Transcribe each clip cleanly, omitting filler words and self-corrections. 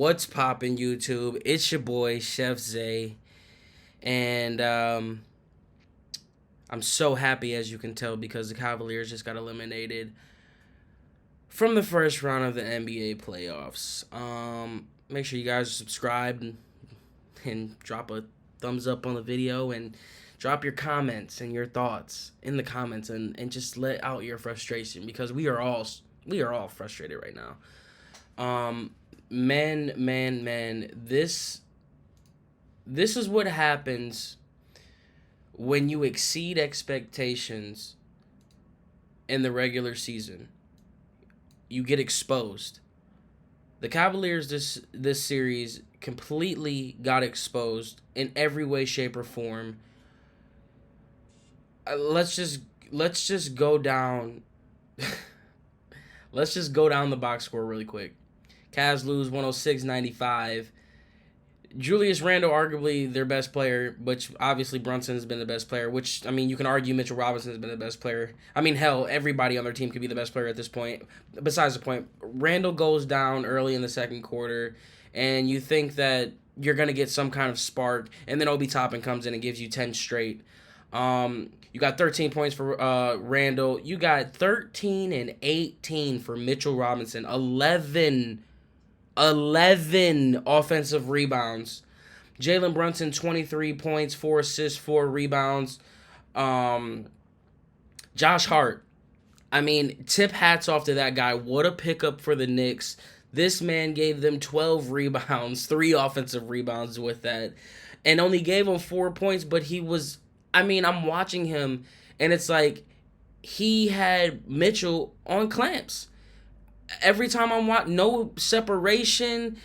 What's poppin' YouTube? It's your boy Chef Zay, and I'm so happy, as you can tell, because the Cavaliers just got eliminated from the first round of the NBA playoffs. Make sure you guys subscribe and drop a thumbs up on the video and drop your comments and your thoughts in the comments and just let out your frustration, because we are all frustrated right now. Man, this is what happens when you exceed expectations in the regular season. You get exposed. The Cavaliers this series completely got exposed in every way, shape, or form. Let's just go down. Let's just go down the box score really quick. Cavs lose 106-95. Julius Randle, arguably their best player, which obviously Brunson's been the best player, which, I mean, you can argue Mitchell Robinson's been the best player. I mean, hell, everybody on their team could be the best player at this point. Besides the point, Randle goes down early in the second quarter, and you think that you're going to get some kind of spark, and then Obi Toppin comes in and gives you 10 straight. You got 13 points for Randle. You got 13 and 18 for Mitchell Robinson. 11 offensive rebounds. Jalen Brunson, 23 points, 4 assists, 4 rebounds. Josh Hart. I mean, tip hats off to that guy. What a pickup for the Knicks. This man gave them 12 rebounds, 3 offensive rebounds with that, and only gave them 4 points, but he was, I mean, I'm watching him, and it's like he had Mitchell on clamps. Every time I'm watching, no separation,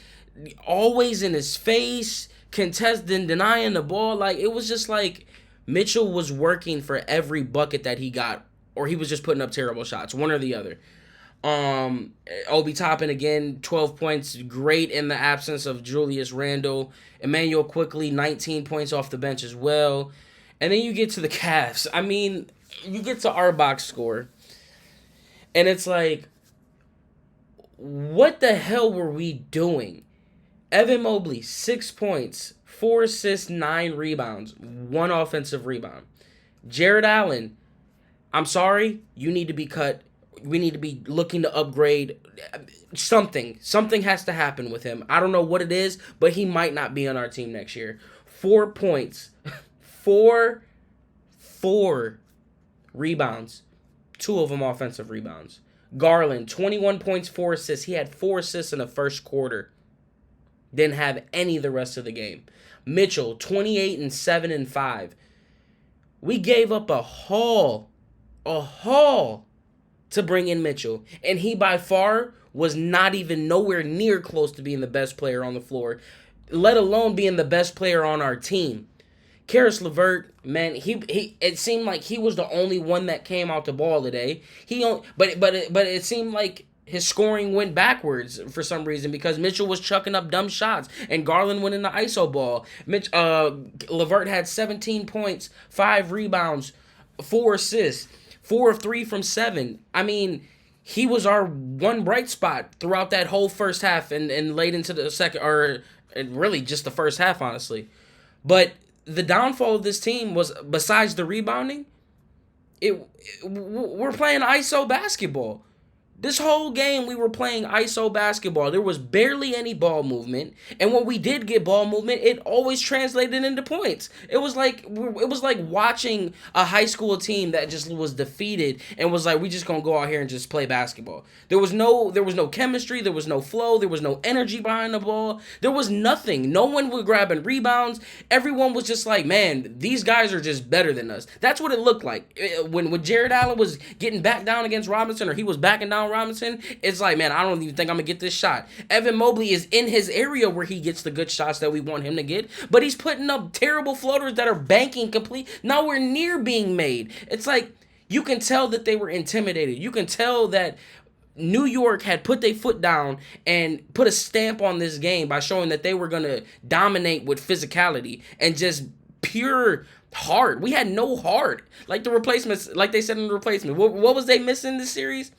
always in his face, contesting, denying the ball. Like, it was just like Mitchell was working for every bucket that he got, or he was just putting up terrible shots, one or the other. Obi Toppin, again, 12 points, great in the absence of Julius Randle. Emmanuel Quickly, 19 points off the bench as well. And then you get to the Cavs. I mean, you get to our box score, and it's like, what the hell were we doing? Evan Mobley, 6 points, 4 assists, 9 rebounds, 1 offensive rebound. Jared Allen, I'm sorry, you need to be cut. We need to be looking to upgrade. Something has to happen with him. I don't know what it is, but he might not be on our team next year. 4 points, 4 rebounds, 2 of them offensive rebounds. Garland, 21 points, 4 assists. He had 4 assists in the first quarter. Didn't have any the rest of the game. Mitchell, 28 and 7 and 5. We gave up a haul to bring in Mitchell. And he by far was not even nowhere near close to being the best player on the floor, let alone being the best player on our team. Karis LeVert, man, he it seemed like he was the only one that came out the ball today. But it seemed like his scoring went backwards for some reason, because Mitchell was chucking up dumb shots and Garland went in the ISO ball. LeVert had 17 points, 5 rebounds, 4 assists, 4 of 3 from 7. I mean, he was our one bright spot throughout that whole first half and late into the second, or really just the first half, honestly. But the downfall of this team was, besides the rebounding, we're playing ISO basketball. This whole game, we were playing ISO basketball. There was barely any ball movement, and when we did get ball movement, it always translated into points. It was like watching a high school team that just was defeated and was like, we just gonna go out here and just play basketball. There was no chemistry, there was no flow, there was no energy behind the ball. There was nothing. No one was grabbing rebounds. Everyone was just like, man, these guys are just better than us. That's what it looked like when Jared Allen was getting back down against Robinson, or he was backing down Robinson. It's like, man, I don't even think I'm gonna get this shot. Evan Mobley is in his area where he gets the good shots that we want him to get, but he's putting up terrible floaters that are banking complete, nowhere near being made. It's like, you can tell that they were intimidated. You can tell that New York had put their foot down and put a stamp on this game by showing that they were gonna dominate with physicality and just pure heart. We had no heart. Like the replacements, like they said in the replacement. What was they missing this series?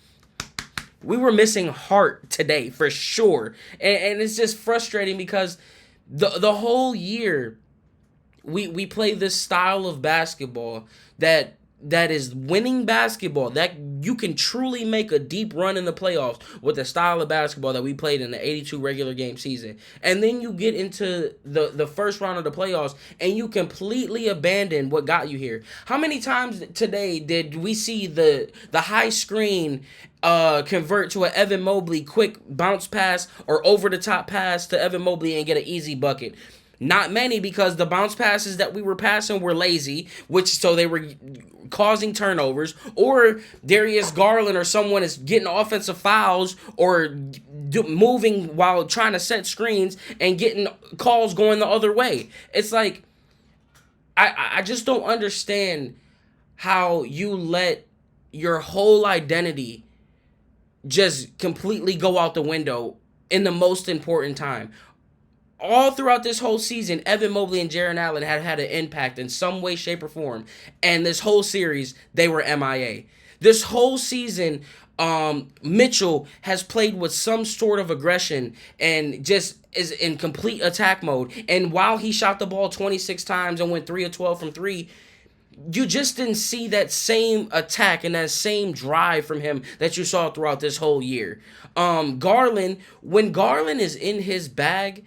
We were missing heart today for sure. And it's just frustrating because the whole year we play this style of basketball that is winning basketball, that you can truly make a deep run in the playoffs with the style of basketball that we played in the 82 regular game season. And then you get into the first round of the playoffs and you completely abandon what got you here. How many times today did we see the high screen convert to an Evan Mobley quick bounce pass or over the top pass to Evan Mobley and get an easy bucket? Not many, because the bounce passes that we were passing were lazy, so they were causing turnovers, or Darius Garland or someone is getting offensive fouls or moving while trying to set screens and getting calls going the other way. It's like, I just don't understand how you let your whole identity just completely go out the window in the most important time. All throughout this whole season, Evan Mobley and Jaren Allen had had an impact in some way, shape, or form. And this whole series, they were MIA. This whole season, Mitchell has played with some sort of aggression and just is in complete attack mode. And while he shot the ball 26 times and went 3 of 12 from 3, you just didn't see that same attack and that same drive from him that you saw throughout this whole year. Garland, when Garland is in his bag,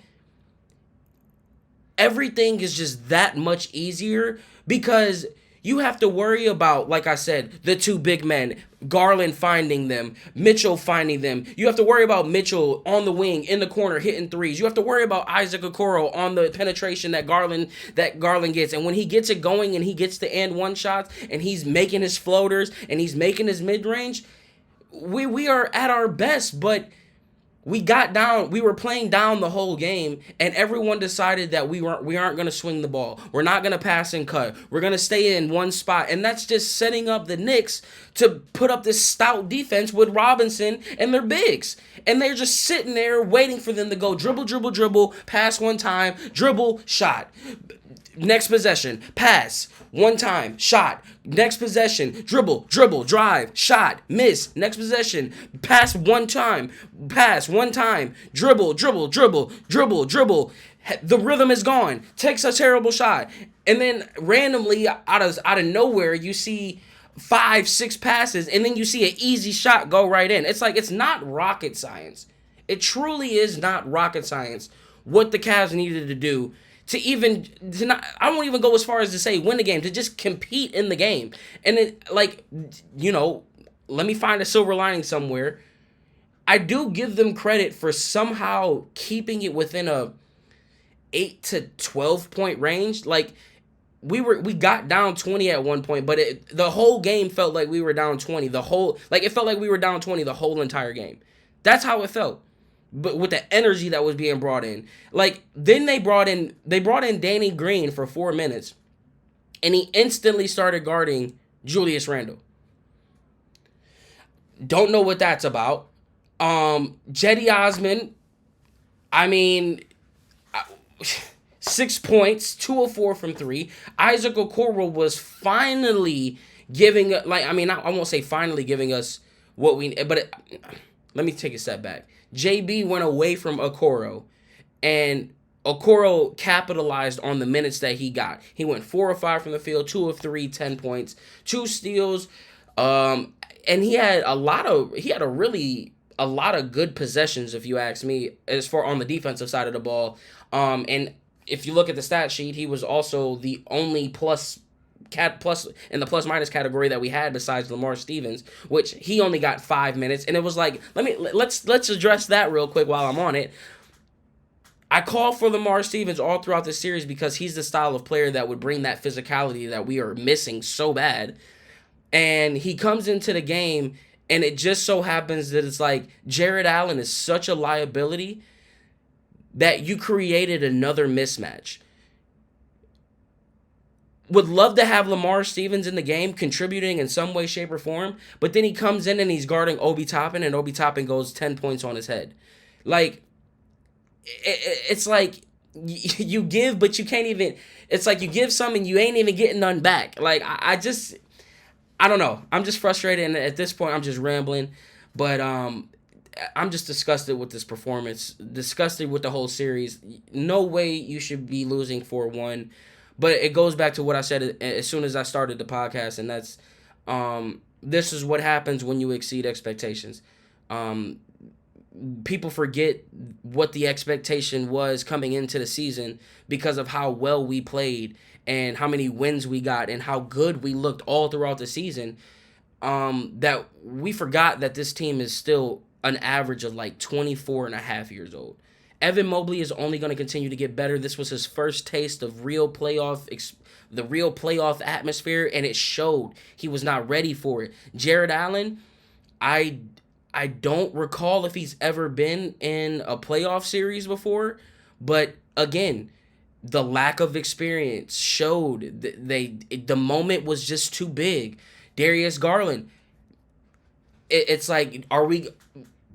everything is just that much easier because you have to worry about, like I said, the two big men, Garland finding them, Mitchell finding them. You have to worry about Mitchell on the wing, in the corner, hitting threes. You have to worry about Isaac Okoro on the penetration that Garland gets. And when he gets it going and he gets the and one shots and he's making his floaters and he's making his mid-range, we are at our best, but we were playing down the whole game, and everyone decided that we aren't going to swing the ball. We're not going to pass and cut. We're going to stay in one spot, and that's just setting up the Knicks to put up this stout defense with Robinson and their bigs. And they're just sitting there waiting for them to go dribble, dribble, dribble, pass one time, dribble, shot. Next possession, pass, one time, shot. Next possession, dribble, dribble, drive, shot, miss. Next possession, pass one time, dribble, dribble, dribble, dribble, dribble. The rhythm is gone. Takes a terrible shot. And then randomly, out of nowhere, you see 5-6 passes, and then you see an easy shot go right in. It's like, it's not rocket science. It truly is not rocket science what the Cavs needed to do I won't even go as far as to say win the game, to just compete in the game. And let me find a silver lining somewhere. I do give them credit for somehow keeping it within a 8 to 12 point range. Like, we got down 20 at one point, but the whole game felt like we were down 20. It felt like we were down 20 the whole entire game. That's how it felt. But with the energy that was being brought in. Like, then they brought in Danny Green for 4 minutes, and he instantly started guarding Julius Randle. Don't know what that's about. Cedi Osman, 6 points, 2 of 4 from 3. Isaac Okoro was finally giving, I won't say finally giving us what we, but let me take a step back. JB went away from Okoro, and Okoro capitalized on the minutes that he got. He went 4 of 5 from the field, 2 of 3, 10 points, 2 steals, and he had a lot of good possessions, if you ask me, as far on the defensive side of the ball. And if you look at the stat sheet, he was also the only plus in the plus minus category that we had besides Lamar Stevens, which he only got 5 minutes. And it was like, let's address that real quick while I'm on it. I call for Lamar Stevens all throughout the series because he's the style of player that would bring that physicality that we are missing so bad. And he comes into the game, and it just so happens that it's like Jared Allen is such a liability that you created another mismatch. Would love to have Lamar Stevens in the game contributing in some way, shape, or form, but then he comes in and he's guarding Obi Toppin, and Obi Toppin goes 10 points on his head. Like, it's like you give, but you can't even, it's like you give some and you ain't even getting none back. Like, I don't know. I'm just frustrated, and at this point, I'm just rambling. But I'm just disgusted with this performance, disgusted with the whole series. No way you should be losing 4-1. But it goes back to what I said as soon as I started the podcast, and that's this is what happens when you exceed expectations. Um, People forget what the expectation was coming into the season because of how well we played and how many wins we got and how good we looked all throughout the season. That we forgot that this team is still an average of like 24 and a half years old. Evan Mobley is only going to continue to get better. This was his first taste of the real playoff atmosphere, and it showed. He was not ready for it. Jared Allen, I I don't recall if he's ever been in a playoff series before, but again, the lack of experience showed the moment was just too big. Darius Garland, it's like,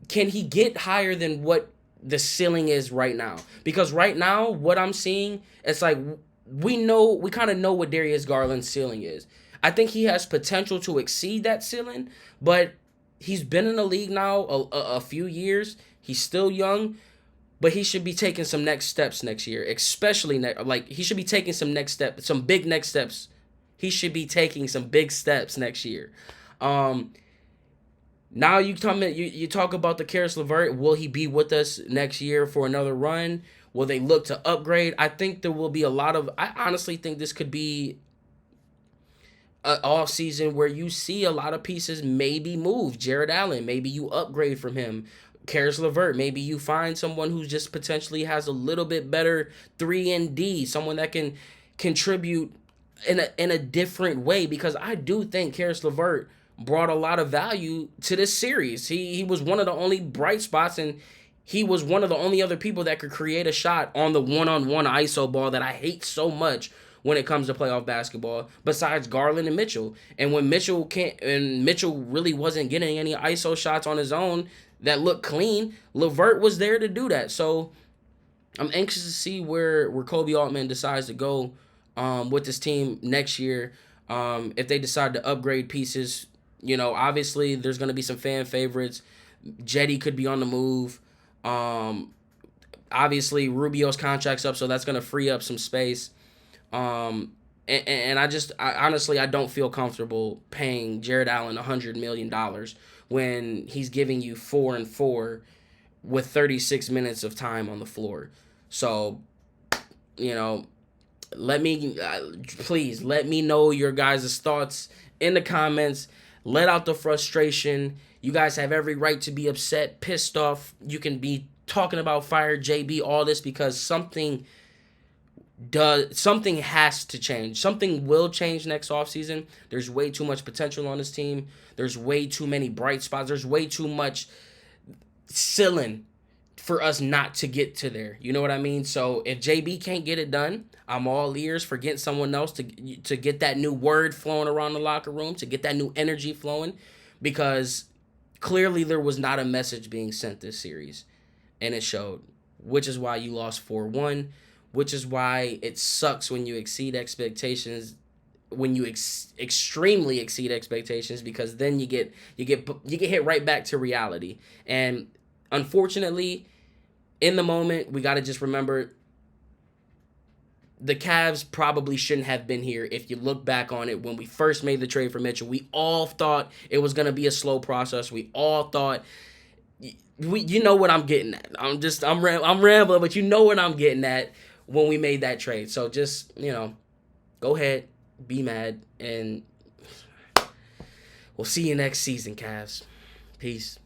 can he get higher than what the ceiling is right now? Because right now, what I'm seeing, it's like we kind of know what Darius Garland's ceiling is. I think he has potential to exceed that ceiling, but he's been in the league now a few years. He's still young, but he should be taking some next steps next year, especially he should be taking some big next steps. He should be taking some big steps next year. Now you talk about the Karis LeVert. Will he be with us next year for another run? Will they look to upgrade? I think there will be I honestly think this could be an off season where you see a lot of pieces maybe move. Jared Allen, maybe you upgrade from him. Karis LeVert, maybe you find someone who just potentially has a little bit better 3-and-D, someone that can contribute in a different way, because I do think Karis LeVert brought a lot of value to this series. He was one of the only bright spots, and he was one of the only other people that could create a shot on the one-on-one ISO ball that I hate so much when it comes to playoff basketball, besides Garland and Mitchell. And when Mitchell really wasn't getting any ISO shots on his own that looked clean, LeVert was there to do that. So I'm anxious to see where Kobe Altman decides to go with this team next year. If they decide to upgrade pieces, obviously there's going to be some fan favorites. Jetty could be on the move. Obviously Rubio's contract's up, so that's going to free up some space. And I honestly, I don't feel comfortable paying Jared Allen $100 million when he's giving you 4 and 4 with 36 minutes of time on the floor. So, please let me know your guys' thoughts in the comments. Let out the frustration. You guys have every right to be upset, pissed off. You can be talking about fire JB, all this, because something has to change. Something will change next offseason. There's way too much potential on this team. There's way too many bright spots. There's way too much ceiling for us not to get to there. You know what I mean? So if JB can't get it done, I'm all ears for getting someone else to get that new word flowing around the locker room, to get that new energy flowing, because clearly there was not a message being sent this series, and it showed, which is why you lost 4-1, which is why it sucks when you exceed expectations, when you extremely exceed expectations, because then you get hit right back to reality. And unfortunately, in the moment, we got to just remember the Cavs probably shouldn't have been here. If you look back on it, when we first made the trade for Mitchell, we all thought it was going to be a slow process. We all thought, you know what I'm getting at. I'm rambling, but you know what I'm getting at when we made that trade. So just, go ahead, be mad, and we'll see you next season, Cavs. Peace.